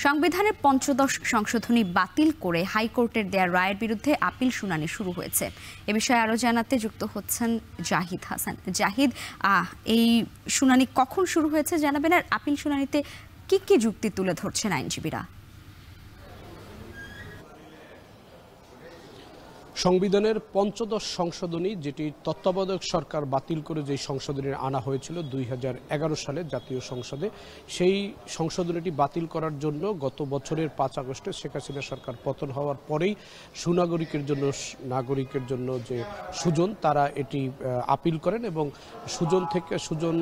সংবিধানের পঞ্চদশ সংশোধনী বাতিল করে হাইকোর্টের দেয়া রায়ের বিরুদ্ধে আপিল শুনানি শুরু হয়েছে। এ বিষয়ে আরো জানাতে যুক্ত হচ্ছেন জাহিদ হাসান। জাহিদ, এই শুনানি কখন শুরু হয়েছে জানাবেন, আর আপিল শুনানিতে কি কি যুক্তি তুলে ধরছেন আইনজীবীরা? সংবিধানের পঞ্চদশ সংশোধনী, যেটি তত্ত্বাবধায়ক সরকার বাতিল করে যে সংশোধনী আনা হয়েছিল 2011 সালে জাতীয় সংসদে, সেই সংশোধনীটি বাতিল করার জন্য গত বছরের 5 আগস্টে শেখ হাসিনা সরকার পতন হওয়ার পরেই নাগরিকের জন্য যে সুজন, তারা এটি আপিল করেন এবং সুজন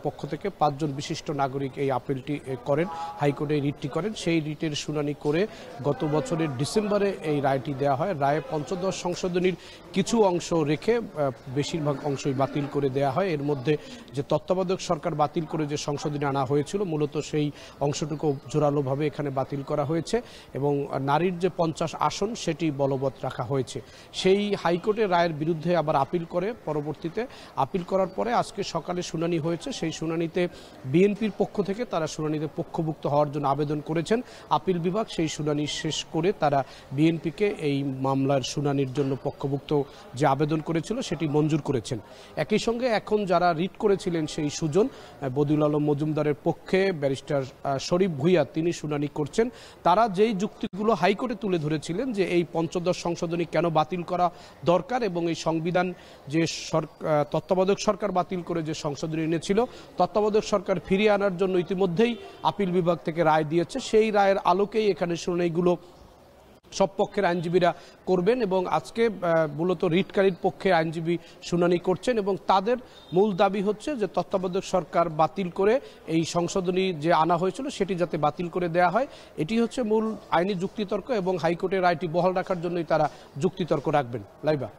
পক্ষ থেকে 5 জন বিশিষ্ট নাগরিক এই আপিলটি করেন, হাইকোর্টে রিটটি করেন। সেই রিটের শুনানি করে গত বছরের ডিসেম্বরে এই রায়টি দেওয়া হয়। রায়ে পঞ্চদশ সংশোধনীর কিছু অংশ রেখে বেশিরভাগ অংশই বাতিল করে দেয়া হয়। এর মধ্যে যে তত্ত্বাবধায়ক সরকার বাতিল করে যে সংশোধনী আনা হয়েছিল, মূলত সেই অংশটুকু জোরালোভাবে এখানে বাতিল করা হয়েছে এবং নারীর যে 50 আসন সেটি বলবৎ রাখা হয়েছে। সেই হাইকোর্টের রায়ের বিরুদ্ধে আবার আপিল করে, পরবর্তীতে আপিল করার পরে আজকে সকালে শুনানি হয়েছে। সেই শুনানিতে বিএনপির পক্ষ থেকে তারা শুনানিতে পক্ষভুক্ত হওয়ার জন্য আবেদন করেছেন। আপিল বিভাগ সেই শুনানি শেষ করে তারা বিএনপিকে এই মামলার শুনানির জন্য পক্ষভুক্ত যে আবেদন করেছিল সেটি মঞ্জুর করেছেন। একই সঙ্গে এখন যারা রিট করেছিলেন সেই সুজন, বদিউল আলম মজুমদারের পক্ষে ব্যারিস্টার শরীফ ভুইয়া, তিনি শুনানি করছেন। তারা যেই যুক্তিগুলো হাইকোর্টে তুলে ধরেছিলেন যে এই পঞ্চদশ সংশোধনী কেন বাতিল করা দরকার এবং এই সংবিধান যে তত্ত্বাবধায়ক সরকার বাতিল করে যে সংশোধনী এনেছিল, তত্ত্বাবধায়ক সরকার ফিরিয়ে আনার জন্য ইতিমধ্যেই আপিল বিভাগ থেকে রায় দিয়েছে। সেই রায়ের আলোকেই এখানে শুনানিগুলো সব পক্ষের আইনজীবীরা করবেন এবং আজকে মূলত রিটকারীর পক্ষে আইনজীবী শুনানি করছেন এবং তাদের মূল দাবি হচ্ছে যে তত্ত্বাবধায়ক সরকার বাতিল করে এই সংশোধনী যে আনা হয়েছিল সেটি যাতে বাতিল করে দেয়া হয়। এটি হচ্ছে মূল আইনি যুক্তিতর্ক এবং হাইকোর্টের রায়টি বহাল রাখার জন্যই তারা যুক্তিতর্ক রাখবেন। লাইবা।